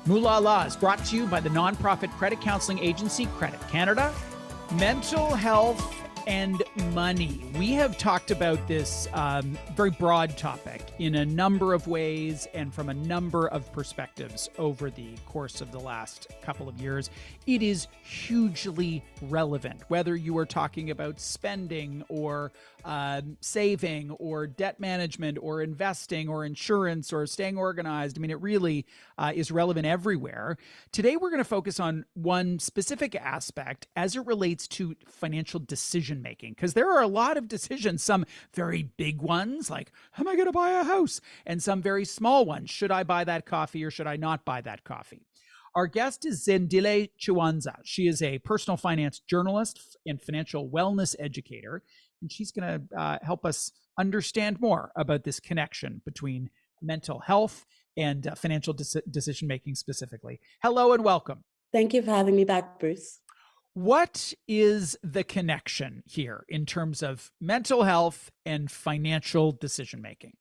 Moolala is brought to you by the nonprofit credit counseling agency Credit Canada. Mental health and money. We have talked about this very broad topic in a number of ways and from a number of perspectives over the course of the last couple of years. It is hugely relevant, whether you are talking about spending or saving or debt management or investing or insurance or staying organized. I mean, it really is relevant everywhere. Today, we're going to focus on one specific aspect as it relates to financial decision making, because there are a lot of decisions, some very big ones like, am I going to buy a house? And some very small ones. Should I buy that coffee or should I not buy that coffee? Our guest is Zandile Chiwanza. She is a personal finance journalist and financial wellness educator, and she's going to help us understand more about this connection between mental health and financial decision-making specifically. Hello and welcome. Thank you for having me back, Bruce. What is the connection here in terms of mental health and financial decision-making?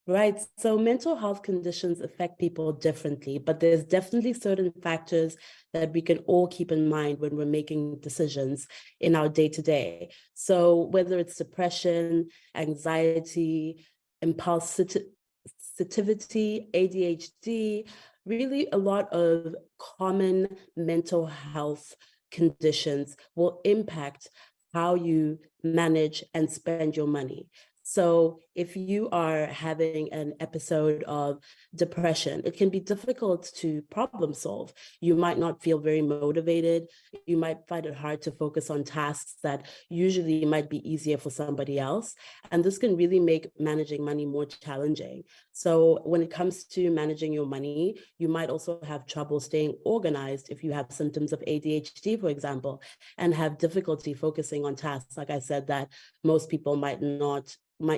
Right. So mental health conditions affect people differently, but there's definitely certain factors that we can all keep in mind when we're making decisions in our day-to-day. So whether it's depression, anxiety, impulsivity, ADHD, really a lot of common mental health conditions will impact how you manage and spend your money. So if you are having an episode of depression, it can be difficult to problem solve. You might not feel very motivated. You might find it hard to focus on tasks that usually might be easier for somebody else. And this can really make managing money more challenging. So when it comes to managing your money, you might also have trouble staying organized if you have symptoms of ADHD, for example, and have difficulty focusing on tasks, like I said, that most people might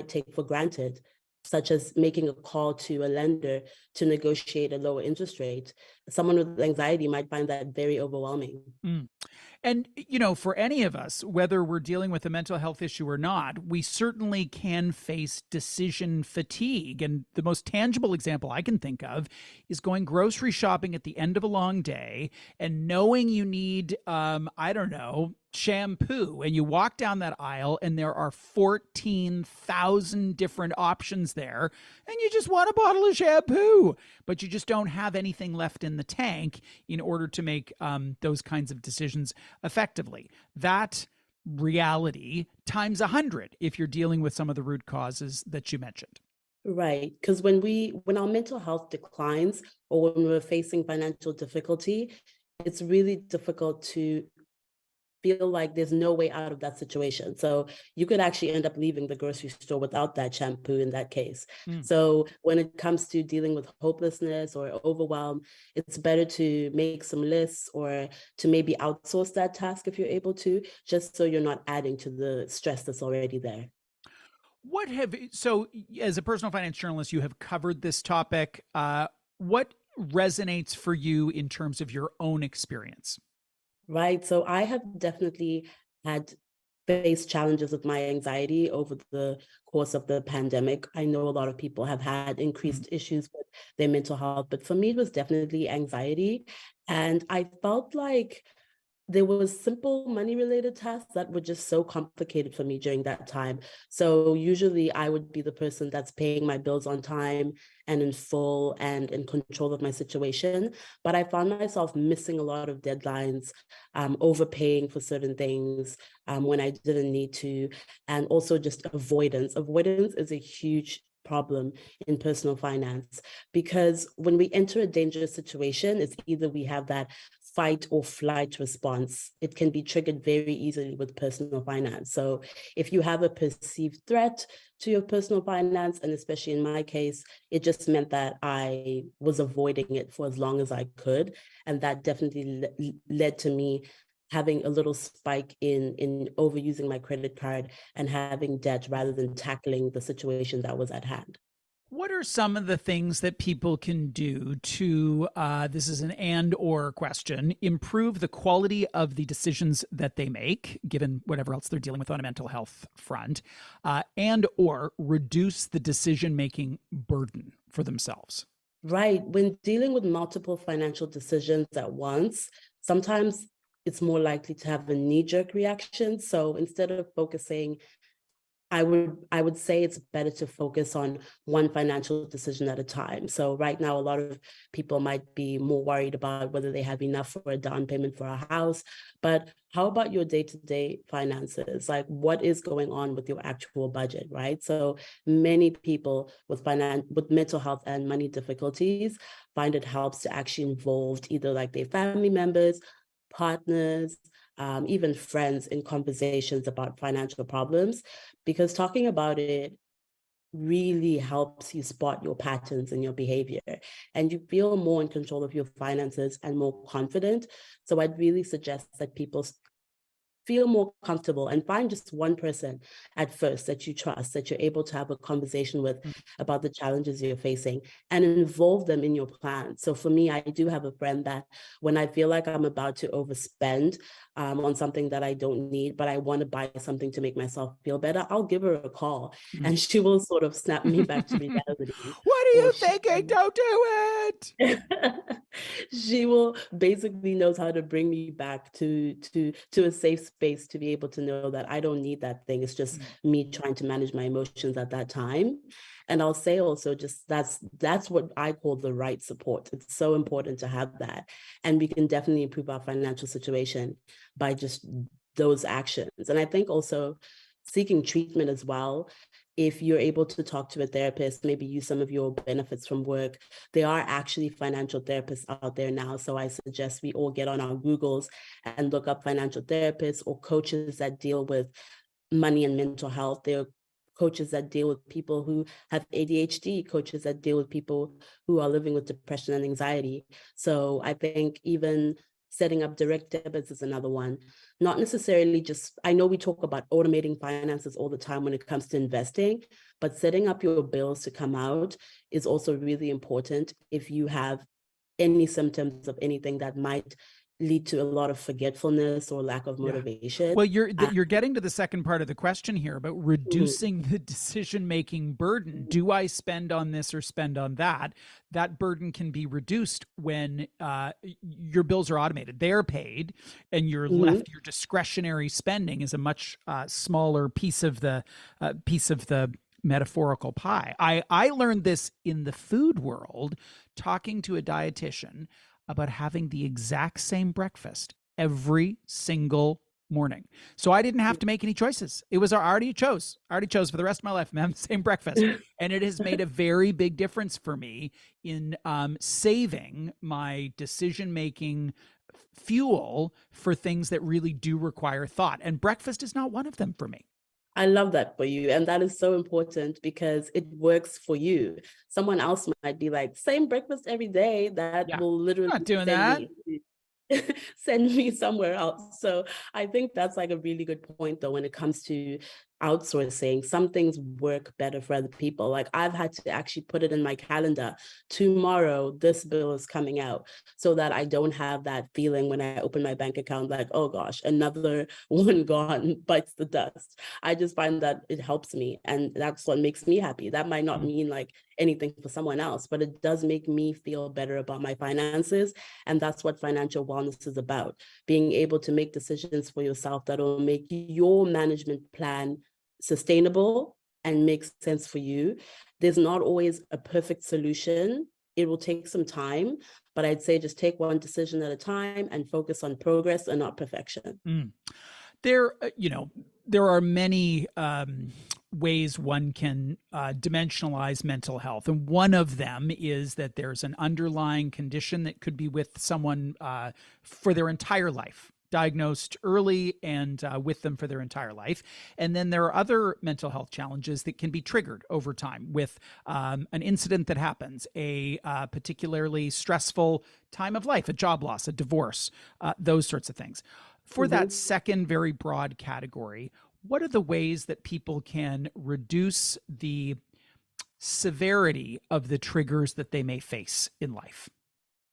take for granted, such as making a call to a lender to negotiate a lower interest rate. Someone with anxiety might find that very overwhelming. And, you know, for any of us, whether we're dealing with a mental health issue or not, we certainly can face decision fatigue. And the most tangible example I can think of is going grocery shopping at the end of a long day and knowing you need, shampoo, and you walk down that aisle and there are 14,000 different options there and you just want a bottle of shampoo, but you just don't have anything left in the tank in order to make those kinds of decisions effectively. That reality times 100 if you're dealing with some of the root causes that you mentioned. Right. Because when our mental health declines or when we're facing financial difficulty, it's really difficult to feel like there's no way out of that situation. So you could actually end up leaving the grocery store without that shampoo in that case. So when it comes to dealing with hopelessness or overwhelm, it's better to make some lists or to maybe outsource that task if you're able to, just so you're not adding to the stress that's already there. So as a personal finance journalist, you have covered this topic. What resonates for you in terms of your own experience? Right. So I have definitely had faced challenges with my anxiety over the course of the pandemic. I know a lot of people have had increased issues with their mental health, but for me, it was definitely anxiety. And I felt like there was simple money-related tasks that were just so complicated for me during that time. So usually I would be the person that's paying my bills on time and in full and in control of my situation. But I found myself missing a lot of deadlines, overpaying for certain things when I didn't need to, and also just avoidance. Avoidance is a huge problem in personal finance, because when we enter a dangerous situation, it's either we have that fight or flight response. It can be triggered very easily with personal finance. So if you have a perceived threat to your personal finance, and especially in my case, it just meant that I was avoiding it for as long as I could. And that definitely led to me having a little spike in overusing my credit card and having debt rather than tackling the situation that was at hand. What are some of the things that people can do to, this is an and or question, improve the quality of the decisions that they make, given whatever else they're dealing with on a mental health front, and or reduce the decision-making burden for themselves? Right. When dealing with multiple financial decisions at once, sometimes it's more likely to have a knee-jerk reaction. So instead of focusing, I would say it's better to focus on one financial decision at a time. So right now, a lot of people might be more worried about whether they have enough for a down payment for a house. But how about your day-to-day finances? Like, what is going on with your actual budget, right? So many people with with mental health and money difficulties find it helps to actually involve either like their family members, partners, even friends in conversations about financial problems, because talking about it really helps you spot your patterns and your behavior, and you feel more in control of your finances and more confident. So I'd really suggest that people feel more comfortable and find just one person at first that you trust, that you're able to have a conversation with Mm. about the challenges you're facing, and involve them in your plan. So for me, I do have a friend that when I feel like I'm about to overspend on something that I don't need, but I want to buy something to make myself feel better, I'll give her a call Mm. and she will sort of snap me back to reality. What are Or you she thinking? Don't do it. she will basically knows how to bring me back to a safe space to be able to know that I don't need that thing. It's just Mm. me trying to manage my emotions at that time. And I'll say also just that's what I call the right support. It's so important to have that. And we can definitely improve our financial situation by just those actions. And I think also seeking treatment as well. If you're able to talk to a therapist, maybe use some of your benefits from work, there are actually financial therapists out there now. So I suggest we all get on our Googles and look up financial therapists or coaches that deal with money and mental health. There are coaches that deal with people who have ADHD, coaches that deal with people who are living with depression and anxiety. So I think even setting up direct debits is another one. Not necessarily just, I know we talk about automating finances all the time when it comes to investing, but setting up your bills to come out is also really important if you have any symptoms of anything that might lead to a lot of forgetfulness or lack of Yeah. motivation. Well, you're getting to the second part of the question here about Mhm. reducing the decision-making burden. Do I spend on this or spend on that? That burden can be reduced when your bills are automated. They're paid, and you're Mhm. left. Your discretionary spending is a much smaller piece of the metaphorical pie. I learned this in the food world, talking to a dietitian about having the exact same breakfast every single morning. So I didn't have to make any choices. It was I already chose for the rest of my life, man, same breakfast. And it has made a very big difference for me in saving my decision making fuel for things that really do require thought. And breakfast is not one of them for me. I love that for you. And that is so important because it works for you. Someone else might be like, same breakfast every day. That Yeah. will literally I'm not doing send that. me send me somewhere else. So I think that's like a really good point though when it comes to outsourcing. Some things work better for other people. Like I've had to actually put it in my calendar. Tomorrow this bill is coming out so that I don't have that feeling when I open my bank account like, oh gosh, another one gone bites the dust. I just find that it helps me and that's what makes me happy. That might not Mm. mean like anything for someone else, but it does make me feel better about my finances. And that's what financial wellness is about, being able to make decisions for yourself that will make your management plan sustainable and make sense for you. There's not always a perfect solution. It will take some time, but I'd say just take one decision at a time and focus on progress and not perfection. Mm. There, there are many ways one can dimensionalize mental health, and one of them is that there's an underlying condition that could be with someone for their entire life, diagnosed early and with them for their entire life. And then there are other mental health challenges that can be triggered over time with an incident that happens, a particularly stressful time of life, a job loss, a divorce, those sorts of things. For that Mhm. second very broad category, what are the ways that people can reduce the severity of the triggers that they may face in life?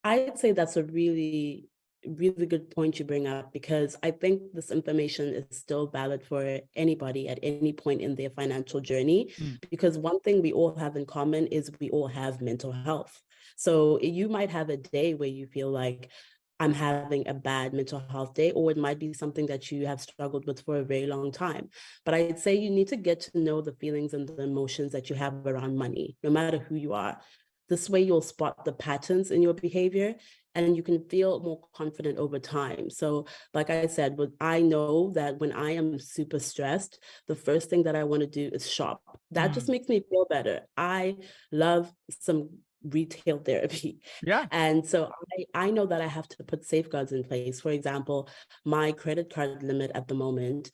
I'd say that's a really really good point you bring up, because I think this information is still valid for anybody at any point in their financial journey. Mm. Because one thing we all have in common is we all have mental health. So you might have a day where you feel like, I'm having a bad mental health day, or it might be something that you have struggled with for a very long time. But I'd say you need to get to know the feelings and the emotions that you have around money, no matter who you are. This way you'll spot the patterns in your behavior, and you can feel more confident over time. So like I said, I know that when I am super stressed, the first thing that I want to do is shop. That just makes me feel better. I love some retail therapy. Yeah. And so I know that I have to put safeguards in place. For example, my credit card limit at the moment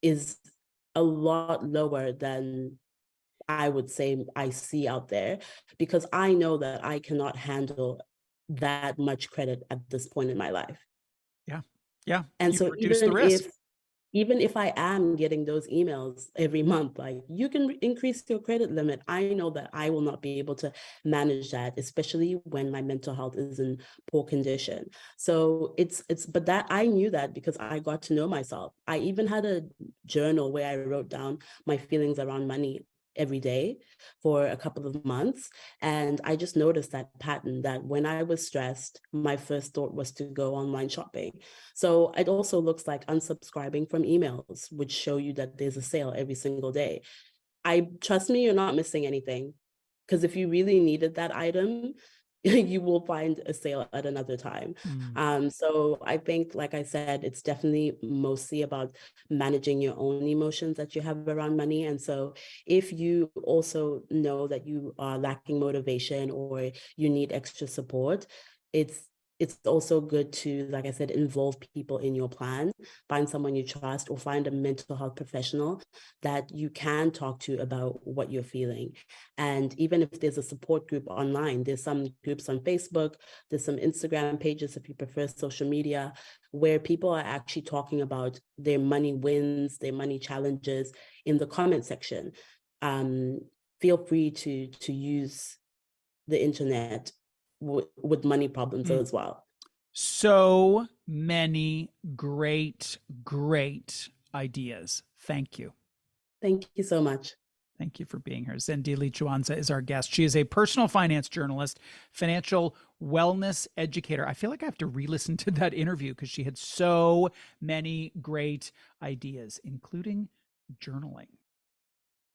is a lot lower than I would say I see out there, because I know that I cannot handle that much credit at this point in my life. Yeah. Yeah. And You so reduce the risk. even if I am getting those emails every month, like, you can increase your credit limit, I know that I will not be able to manage that, especially when my mental health is in poor condition. So but that I knew that because I got to know myself. I even had a journal where I wrote down my feelings around money every day for a couple of months. And I just noticed that pattern, that when I was stressed, my first thought was to go online shopping. So it also looks like unsubscribing from emails, which show you that there's a sale every single day. Trust me, you're not missing anything. Because if you really needed that item, you will find a sale at another time. So I think, like I said, it's definitely mostly about managing your own emotions that you have around money. And so if you also know that you are lacking motivation or you need extra support, it's also good to, like I said, involve people in your plan. Find someone you trust, or find a mental health professional that you can talk to about what you're feeling. And even if there's a support group online, there's some groups on Facebook, there's some Instagram pages, if you prefer social media, where people are actually talking about their money wins, their money challenges in the comment section. Feel free to use the internet with money problems as well. So many great, great ideas. Thank you. Thank you so much. Thank you for being here. Zandile Chiwanza is our guest. She is a personal finance journalist, financial wellness educator. I feel like I have to re-listen to that interview because she had so many great ideas, including journaling.